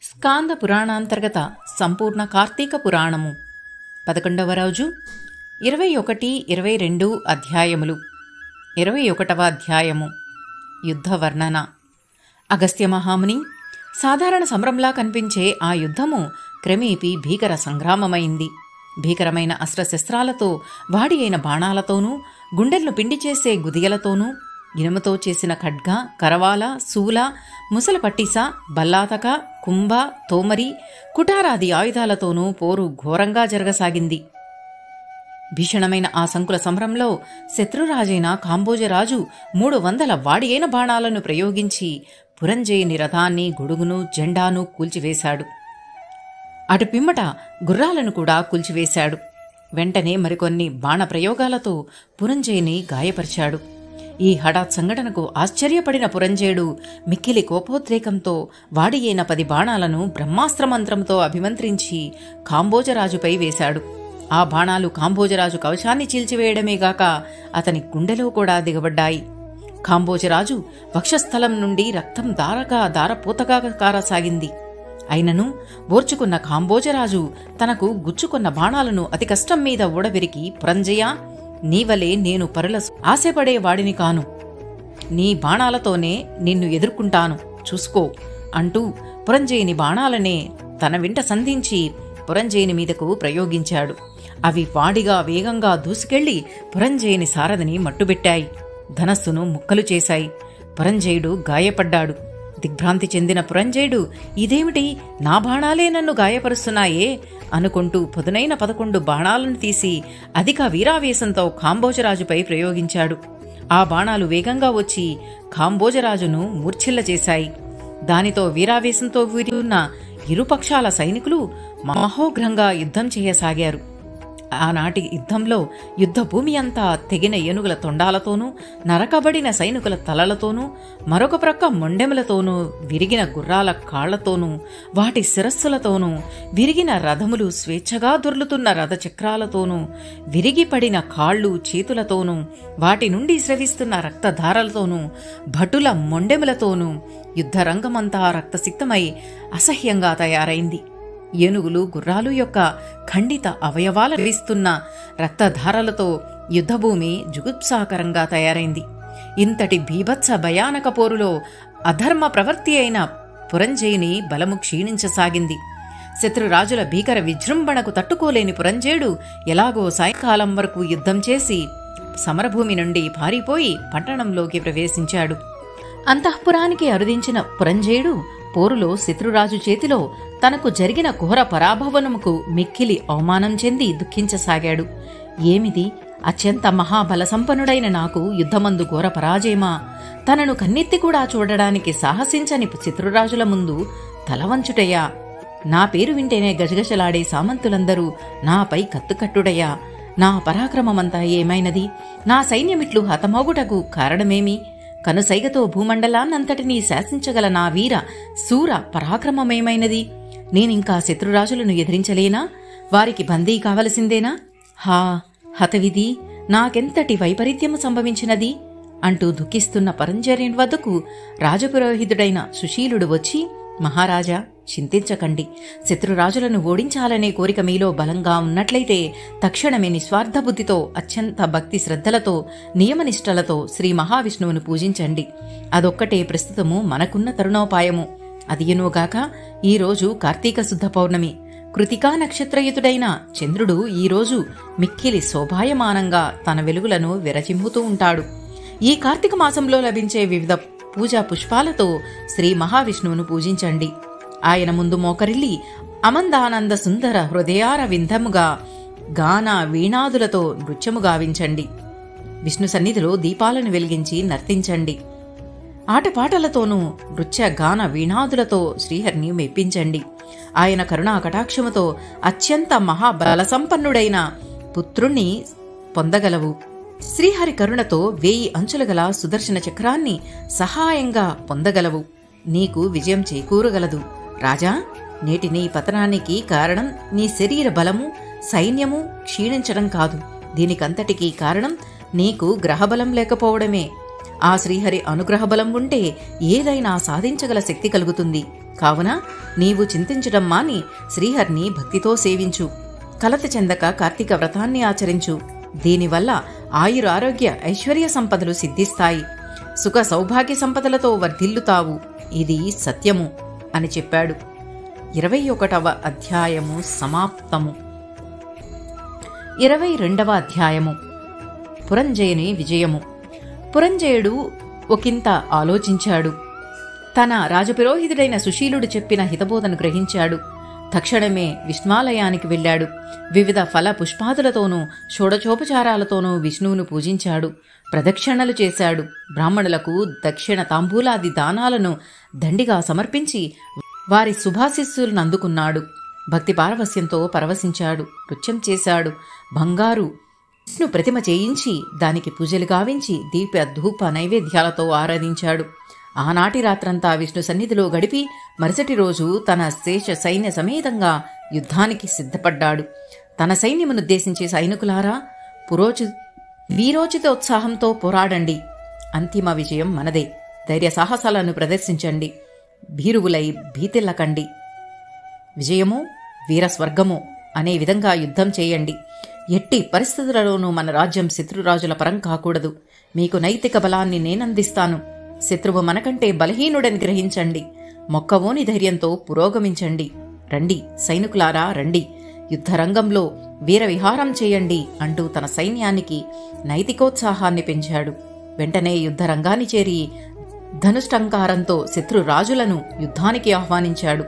స్కాంద పురాణాంతర్గత సంపూర్ణ కార్తీక పురాణము 11వ రోజు 21, 22 అధ్యాయములు. 21వ అధ్యాయము యుద్ధ వర్ణన. అగస్త్య మహాముని సాధారణ సమరంలా కనిపించే ఆ యుద్ధము క్రమేపీ భీకర సంగ్రామమైంది. భీకరమైన అస్త్రశస్త్రాలతో వాడి అయిన బాణాలతోనూ, గుండెలను పిండి చేసే గుదియలతోనూ, ఇనుముతో చేసిన ఖడ్గ, కరవాల, శూల, ముసల పట్టిస, బల్లాతక, కుంభ, తోమరి, కుటారాది ఆయుధాలతోనూ పోరు ఘోరంగా జరగసాగింది. భీషణమైన ఆ సంకుల సమరంలో శత్రురాజైన కాంబోజరాజు 300 వాడి అయిన బాణాలను ప్రయోగించి పురంజయుని రథాన్ని, గొడుగును, జెండాను కూల్చివేశాడు. అటు పిమ్మట గుర్రాలను కూడా కూల్చివేశాడు. వెంటనే మరికొన్ని బాణప్రయోగాలతో పురంజయుని గాయపరిచాడు. ఈ హఠాత్ సంఘటనకు ఆశ్చర్యపడిన పురంజయుడు మిక్కిలి కోపోద్రేకంతో వాడి అయిన 10 బాణాలను బ్రహ్మాస్త్రమంత్రంతో అభిమంత్రించి కాంబోజరాజుపై వేశాడు. ఆ బాణాలు కాంబోజరాజు కవచాన్ని చీల్చివేయడమేగాక అతని గుండెలో కూడా దిగబడ్డాయి. కాంబోజరాజు వక్షస్థలం నుండి రక్తం దారపూతగా కారసాగింది. అయినను ఓర్చుకున్న కాంబోజరాజు తనకు గుచ్చుకున్న బాణాలను అతి కష్టం మీద ఊడబెరికి, పురంజయ, నీవలే నేను పరుల ఆశపడేవాడిని కాను. నీ బాణాలతోనే నిన్ను ఎదుర్కొంటాను, చూసుకో అంటూ పురంజయుని బాణాలనే తన వెంట సంధించి పురంజయుని మీదకు ప్రయోగించాడు. అవి వాడిగా వేగంగా దూసుకెళ్లి పురంజయుని సారథిని మట్టుబెట్టాయి. ధనస్సును ముక్కలు చేశాయి. పురంజయుడు గాయపడ్డాడు. దిగ్భ్రాంతి చెందిన పురంజయుడు, ఇదేమిటి, నా బాణాలే నన్ను గాయపరుస్తున్నాయే అనుకుంటూ పదునైన 11 బాణాలను తీసి అధిక వీరావేశంతో కాంబోజరాజుపై ప్రయోగించాడు. ఆ బాణాలు వేగంగా వచ్చి కాంబోజరాజును మూర్ఛిల్ల చేశాయి. దానితో వీరావేశంతో వీరున్న ఇరుపక్షాల సైనికులు మహోగ్రంగా యుద్ధం చేయసాగారు. ఆనాటి యుద్ధంలో యుద్ధ భూమి అంతా తెగిన ఏనుగుల తొండాలతోనూ, నరకబడిన సైనికుల తలలతోనూ, మరొక ప్రక్క మొండెములతోనూ, విరిగిన గుర్రాల కాళ్లతోనూ, వాటి శిరస్సులతోనూ, విరిగిన రథములు స్వేచ్ఛగా దొర్లుతున్న రథచక్రాలతోనూ, విరిగిపడిన కాళ్ళు చేతులతోనూ, వాటి నుండి స్రవిస్తున్న రక్తధారలతోనూ, భటుల మొండెములతోనూ యుద్ధరంగమంతా రక్తసిక్తమై అసహ్యంగా తయారైంది. ఏనుగులు, గుర్రాలు యొక్క ఖండిత అవయవాల విస్తున్న రక్తధారలతో యుద్ధభూమి జుగుప్సాకరంగా తయారైంది. ఇంతటి భీభత్స భయానక పోరులో అధర్మ ప్రవర్తి అయిన పురంజయుని బలము క్షీణించసాగింది. శత్రురాజుల భీకర విజృంభణకు తట్టుకోలేని పురంజయుడు ఎలాగో సాయంకాలం వరకు యుద్ధం చేసి సమరభూమి నుండి పారిపోయి పట్టణంలోకి ప్రవేశించాడు. అంతఃపురానికి అరుదించిన పురంజయుడు పోరులో శత్రురాజు చేతిలో తనకు జరిగిన ఘోర పరాభవనముకు మిక్కిలి అవమానం చెంది దుఃఖించసాగాడు. ఏమిది, అత్యంత మహాబల సంపన్నుడైన నాకు యుద్ధమందు ఘోర పరాజయమా? తనను కన్నెత్తి కూడా చూడడానికి సాహసించని శత్రురాజుల ముందు తలవంచుటయ్యా? నా పేరు వింటేనే గజగజలాడే సామంతులందరూ నాపై కత్తుకట్టుడయ్యా? నా పరాక్రమమంతా ఏమైనది? నా సైన్యమిట్లు హతమగుటకు కారణమేమి? కనుసైగతో భూమండలాన్నంతటినీ శాసించగల నా వీర శూర పరాక్రమమేమైనది? నేనింకా శత్రురాజులను ఎదిరించలేనా? వారికి బందీ కావలసిందేనా? హా హతవిధి, నాకెంతటి వైపరీత్యము సంభవించినది అంటూ దుఃఖిస్తున్న పురంజయుని వద్దకు రాజపురోహితుడైన సుశీలుడు వచ్చి, మహారాజా, చింతించకండి. శత్రురాజులను ఓడించాలనే కోరిక మీలో బలంగా ఉన్నట్లయితే తక్షణమే నిస్వార్థ బుద్ధితో, అత్యంత భక్తి శ్రద్ధలతో, నియమనిష్టలతో శ్రీ మహావిష్ణువును పూజించండి. అదొక్కటే ప్రస్తుతము మనకున్న తరుణోపాయము. అదియునుగాక ఈరోజు కార్తీక శుద్ధ పౌర్ణమి. కృతికా నక్షత్రయుతుడైన చంద్రుడు ఈరోజు మిక్కిలి శోభాయమానంగా తన వెలుగులను విరచిమ్ముతూ ఉంటాడు. ఈ కార్తీక మాసంలో లభించే వివిధ పూజా పుష్పాలతో శ్రీ మహావిష్ణువును పూజించండి. ఆయన ముందు మోకరిల్లి అమందానంద సుందర హృదయార వింధముగా గాన వీణాదులతో నృత్యము గావించండి. విష్ణు సన్నిధిలో దీపాలను వెలిగించి నర్తించండి. ఆటపాటలతోనూ నృత్య గాన వీణాదులతో శ్రీహరిని మెప్పించండి. ఆయన కరుణా కటాక్షముతో అత్యంత మహాబల సంపన్నుడైన పుత్రుణ్ణి పొందగలవు. శ్రీహరి కరుణతో 1000 అంచులు గల సుదర్శన చక్రాన్ని సహాయంగా పొందగలవు. నీకు విజయం చేకూరగలదు. రాజా, నేటి నీ పతనానికి కారణం నీ శరీర బలము, సైన్యము క్షీణించడం కాదు. దీనికంతటికీ కారణం నీకు గ్రహబలం లేకపోవడమే. ఆ శ్రీహరి అనుగ్రహ బలం ఉంటే ఏదైనా సాధించగల శక్తి కలుగుతుంది. కావున నీవు చింతించడం మాని శ్రీహరిని భక్తితో సేవించు. కలత చెందక కార్తీక వ్రతాన్ని ఆచరించు. దీనివల్ల ఆయురారోగ్య ఐశ్వర్య సంపదలు సిద్ధిస్తాయి. సుఖ సౌభాగ్య సంపదలతో వర్ధిల్లుతావు. ఇది సత్యము అని చెప్పాడు. 21వ అధ్యాయము సమాప్తము. 22వ అధ్యాయము పురంజయుని విజయము. పురంజయుడు ఒకంత ఆలోచించాడు. తన రాజపురోహితుడైన సుశీలుడు చెప్పిన హితబోధను గ్రహించాడు. తక్షణమే విష్ణాలయానికి వెళ్ళాడు. వివిధ ఫల పుష్పాదులతోనూ షోడచోపచారాలతోనూ విష్ణువును పూజించాడు. ప్రదక్షిణలు చేశాడు. బ్రాహ్మణులకు దక్షిణ తాంబూలాది దానాలను దండిగా సమర్పించి వారి శుభాశిస్సులను అందుకున్నాడు. భక్తి పారవస్యంతో పరవశించాడు. నృత్యం చేశాడు. బంగారు విష్ణు ప్రతిమ చేయించి దానికి పూజలు గావించి దీప ధూప నైవేద్యాలతో ఆరాధించాడు. ఆనాటి రాత్రంతా విష్ణు సన్నిధిలో గడిపి మరుసటి రోజు తన శేష సైన్య సమేతంగా యుద్ధానికి సిద్ధపడ్డాడు. తన సైన్యమునుద్దేశించి, సైనికులారా, వీరోచితోత్సాహంతో పోరాడండి. అంతిమ విజయం మనదే. ధైర్య సాహసాలను ప్రదర్శించండి. భీరువులై భీతిల్లకండి. విజయము వీరస్వర్గము అనే విధంగా యుద్ధం చేయండి. ఎట్టి పరిస్థితులలోనూ మన రాజ్యం శత్రురాజుల పరం కాకూడదు. మీకు నైతిక బలాన్ని నేనందిస్తాను. శత్రువు మనకంటే బలహీనుడని గ్రహించండి. మొక్కవోని ధైర్యంతో పురోగమించండి. రండి సైనికులారా, రండి, యుద్ధరంగంలో వీరవిహారం చేయండి అంటూ తన సైన్యానికి నైతికోత్సాహాన్ని పెంచాడు. వెంటనే యుద్ధరంగాన్ని చేరి ధనుష్టంకారంతో శత్రురాజులను యుద్ధానికి ఆహ్వానించాడు.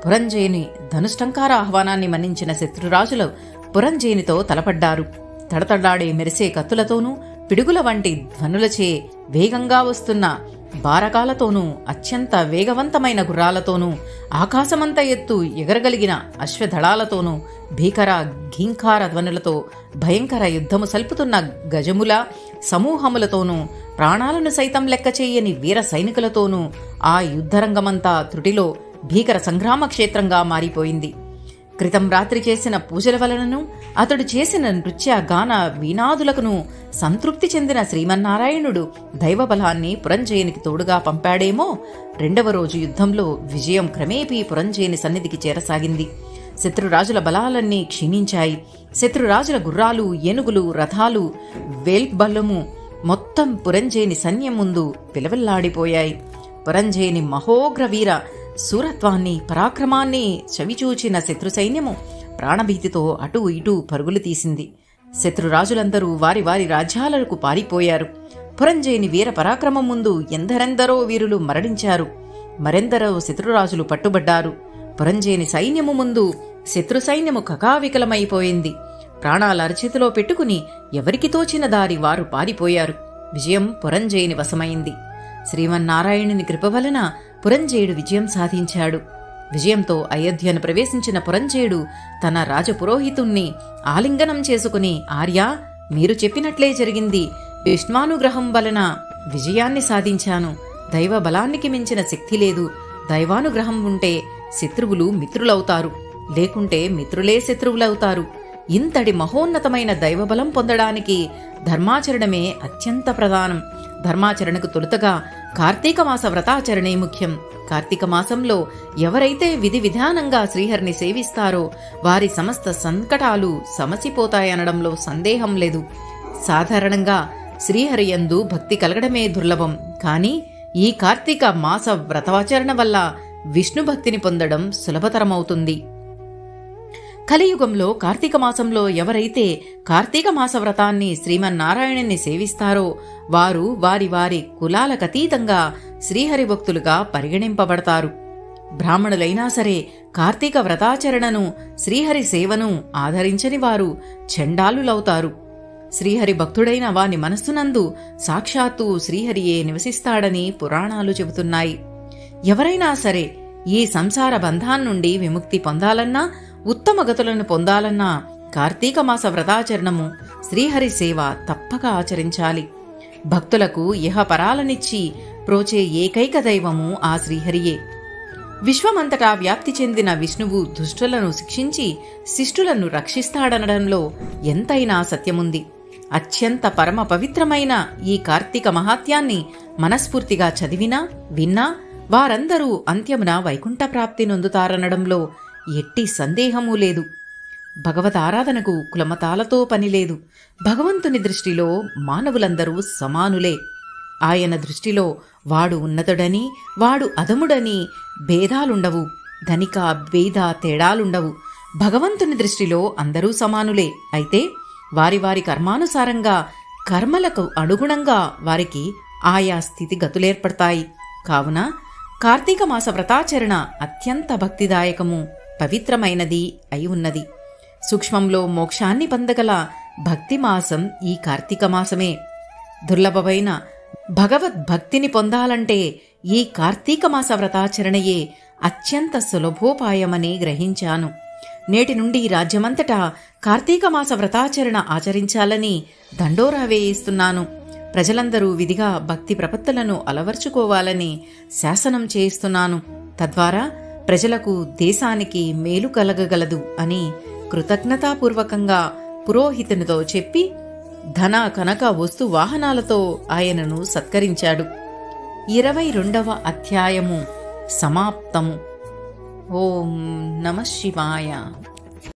పురంజయుని ధనుష్టంకార ఆహ్వానాన్ని మన్నించిన శత్రురాజులు పురంజయునితో తలపడ్డారు. తడతడాడే మెరిసే కత్తులతోనూ పిడుగుల వంటి ధ్వనులచే వేగంగా వస్తున్న బారకాలతోనూ అత్యంత వేగవంతమైన గుర్రాలతోనూ ఆకాశమంత ఎత్తు ఎగరగలిగిన అశ్వదళాలతోనూ భీకర ఘీంకార ధ్వనులతో భయంకర యుద్ధము సల్పుతున్న గజముల సమూహములతోనూ ప్రాణాలను సైతం లెక్క చేయని వీర సైనికులతోనూ ఆ యుద్ధరంగమంతా త్రుటిలో భీకర సంగ్రామ క్షేత్రంగా మారిపోయింది. క్రితం రాత్రి చేసిన పూజల వలనను అతడు చేసిన నృత్య గాన వీణాదులకును సంతృప్తి చెందిన శ్రీమన్నారాయణుడు దైవబలాన్ని పురంజయునికి తోడుగా పంపాడేమో. రెండవ రోజు యుద్ధంలో విజయం క్రమేపీ పురంజయుని సన్నిధికి చేరసాగింది. శత్రురాజుల బలాలన్నీ క్షీణించాయి. శత్రురాజుల గుర్రాలు, ఏనుగులు, రథాలు, వేల్బల్లము మొత్తం పురంజయుని సైన్యం ముందు పిలవల్లాడిపోయాయి. పురంజయుని మహోగ్రవీర శూరత్వాన్ని, పరాక్రమాన్ని చవిచూచిన శత్రు సైన్యము ప్రాణభీతితో అటూ ఇటూ పరుగులు తీసింది. శత్రురాజులందరూ వారి వారి రాజ్యాలకు పారిపోయారు. పురంజయుని వీర పరాక్రమం ముందు ఎందరెందరో వీరులు మరణించారు. మరెందరో శత్రురాజులు పట్టుబడ్డారు. పురంజయుని సైన్యము ముందు శత్రు సైన్యము కకావికలమైపోయింది. ప్రాణాల అరచేతిలో పెట్టుకుని ఎవరికి తోచిన దారి వారు పారిపోయారు. విజయం పురంజయుని వశమైంది. శ్రీమన్నారాయణుని కృప వలన పురంజయుడు విజయం సాధించాడు. విజయంతో అయోధ్యను ప్రవేశించిన పురంజయుడు తన రాజపురోహితుణ్ణి ఆలింగనం చేసుకుని, ఆర్యా, మీరు చెప్పినట్లే జరిగింది. విష్ణానుగ్రహం వలన విజయాన్ని సాధించాను. దైవ బలానికి మించిన శక్తి లేదు. దైవానుగ్రహం ఉంటే శత్రువులు మిత్రులవుతారు, లేకుంటే మిత్రులే శత్రువులవుతారు. ఇంతటి మహోన్నతమైన దైవబలం పొందడానికి ధర్మాచరణమే అత్యంత ప్రధానం. ధర్మాచరణకు తొలుతగా కార్తీక మాస వ్రతాచరణే ముఖ్యం. కార్తీక మాసంలో ఎవరైతే విధి విధానంగా శ్రీహరిని సేవిస్తారో వారి సమస్త సంకటాలు సమసిపోతాయనడంలో సందేహం లేదు. సాధారణంగా శ్రీహరి యందు భక్తి కలగడమే దుర్లభం. కానీ ఈ కార్తీక మాస వ్రతాచరణ వల్ల విష్ణు భక్తిని పొందడం సులభతరమవుతుంది. కలియుగంలో కార్తీక మాసంలో ఎవరైతే కార్తీక మాస వ్రతాన్ని శ్రీమన్నారాయణుని సేవిస్తారో వారు వారి వారి కులాలకతీతంగా శ్రీహరి భక్తులుగా పరిగణింపబడతారు. బ్రాహ్మణులైనా సరే కార్తీక వ్రతాచరణను, శ్రీహరి సేవను ఆదరించని వారు చండాలులవుతారు. శ్రీహరి భక్తుడైన వాని మనస్సునందు సాక్షాత్తు శ్రీహరియే నివసిస్తాడని పురాణాలు చెబుతున్నాయి. ఎవరైనా సరే ఈ సంసార బంధాన్నుండి విముక్తి పొందాలన్నా, ఉత్తమ గతులను పొందాలన్నా కార్తీక మాస వ్రతాచరణము, శ్రీహరి సేవ తప్పక ఆచరించాలి. భక్తులకు ఇహపరాలనిచ్చి ప్రోచే ఏకైక దైవము ఆ శ్రీహరియే. విశ్వమంతటా వ్యాప్తి చెందిన విష్ణువు దుష్టులను శిక్షించి శిష్టులను రక్షిస్తాడనడంలో ఎంతైనా సత్యముంది. అత్యంత పరమ పవిత్రమైన ఈ కార్తీక మహాత్యాన్ని మనస్ఫూర్తిగా చదివినా విన్నా వారందరూ అంత్యమున వైకుంఠ ప్రాప్తి నొందుతారనడంలో ఎట్టి సందేహమూ లేదు. భగవతారాధనకు కులమతాలతో పనిలేదు. భగవంతుని దృష్టిలో మానవులందరూ సమానులే. ఆయన దృష్టిలో వాడు ఉన్నతుడని వాడు అధముడని భేదాలుండవు. ధనిక భేద తేడాలుండవు. భగవంతుని దృష్టిలో అందరూ సమానులే. అయితే వారి వారి కర్మానుసారంగా కర్మలకు అనుగుణంగా వారికి ఆయా స్థితిగతులేర్పడతాయి. కావున కార్తీక మాస వ్రతాచరణ అత్యంత భక్తిదాయకము, పవిత్రమైనది అయి ఉన్నది. సూక్ష్మంలో మోక్షాన్ని పొందగల భక్తి మాసం ఈ కార్తీక మాసమే. దుర్లభమైన భగవద్భక్తిని పొందాలంటే ఈ కార్తీక మాస వ్రతాచరణయే అత్యంత సులభోపాయమని గ్రహించాను. నేటి నుండి రాజ్యమంతటా కార్తీక మాస వ్రతాచరణ ఆచరించాలని దండోరా వేయిస్తున్నాను. ప్రజలందరూ విధిగా భక్తి ప్రపత్తులను అలవర్చుకోవాలని శాసనం చేయిస్తున్నాను. తద్వారా ప్రజలకు దేశానికి మేలు కలగగలదు అని కృతజ్ఞతాపూర్వకంగా పురోహితునితో చెప్పి ధన కనక వస్తు వాహనాలతో ఆయనను సత్కరించాడు. 22వ అధ్యాయము సమాప్తము. ఓం నమః శివాయ.